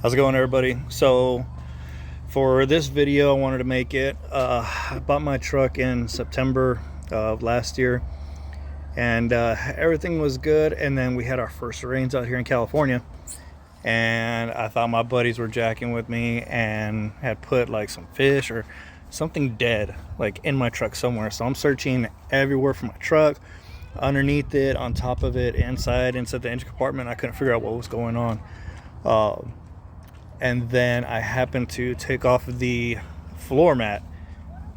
How's it going, everybody? So for this video, I wanted to make it I bought my truck in September of last year, and everything was good. And then we had our first rains out here in California, and I thought my buddies were jacking with me and had put like some fish or something dead like in my truck somewhere. So I'm searching everywhere for my truck, underneath it, on top of it, inside the engine compartment. I couldn't figure out what was going on. And then I happened to take off the floor mat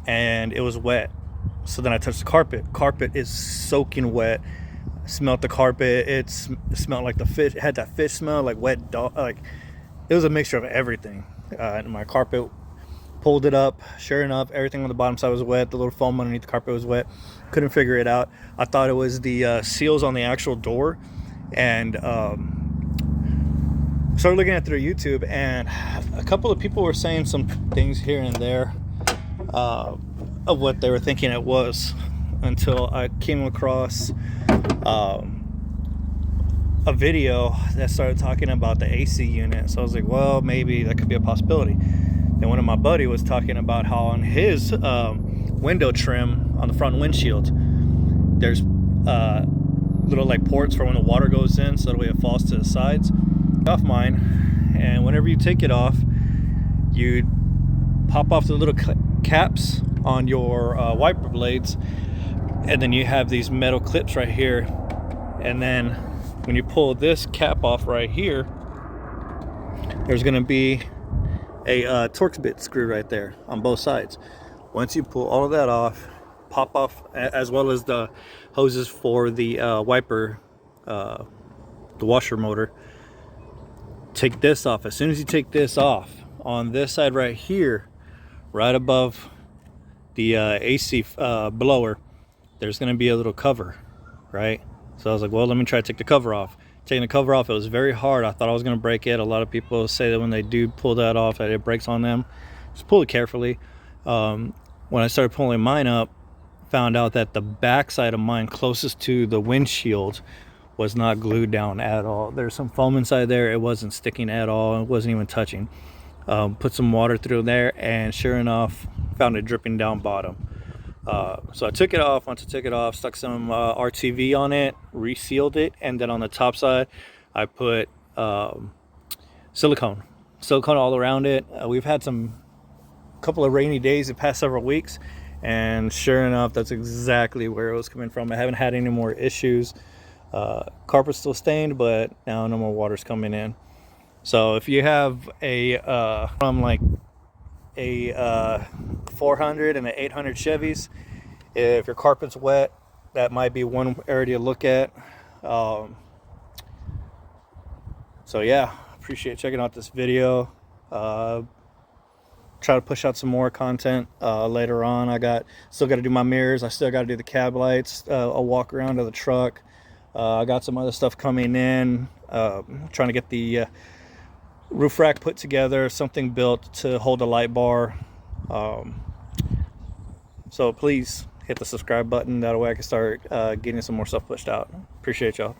and it was wet. So then I touched the carpet. Carpet is soaking wet. I smelled the carpet. It smelled like the fish. It had that fish smell, like wet dog. Like it was a mixture of everything. And my carpet, pulled it up. Sure enough, everything on the bottom side was wet. The little foam underneath the carpet was wet. Couldn't figure it out. I thought it was the seals on the actual door. And started looking at their YouTube, and a couple of people were saying some things here and there of what they were thinking it was, until I came across a video that started talking about the AC unit. So I was like, well, maybe that could be a possibility. Then one of my buddy was talking about how on his window trim on the front windshield, there's little like ports for when the water goes in, so that way it falls to the sides. Off mine, and whenever you take it off, you pop off the little caps on your wiper blades, and then you have these metal clips right here, and then when you pull this cap off right here, there's going to be a Torx bit screw right there on both sides. Once you pull all of that off, pop off, as well as the hoses for the wiper, the washer motor, take this off. As soon as you take this off, on this side right here, right above the AC blower, there's going to be a little cover, right? So I was like, well, let me try to take the cover off. Taking the cover off, it was very hard. I thought I was going to break it. A lot of people say that when they do pull that off, that it breaks on them. Just pull it carefully. When I started pulling mine up, found out that the back side of mine, closest to the windshield, was not glued down at all. There's some foam inside there. It wasn't sticking at all. It wasn't even touching. Put some water through there, and sure enough, found it dripping down bottom. So I took it off. Once I took it off, stuck some RTV on it, resealed it, and then on the top side, I put silicone all around it. We've had couple of rainy days the past several weeks, and sure enough, that's exactly where it was coming from. I haven't had any more issues. Carpet's still stained, but now no more water's coming in. So if you have from like a 400 and an 800 Chevys, if your carpet's wet, that might be one area to look at. So yeah, appreciate checking out this video. Try to push out some more content later on. Still got to do my mirrors. I still got to do the cab lights, a walk around of the truck. I got some other stuff coming in, trying to get the roof rack put together, something built to hold a light bar. So please hit the subscribe button. That way I can start getting some more stuff pushed out. Appreciate y'all.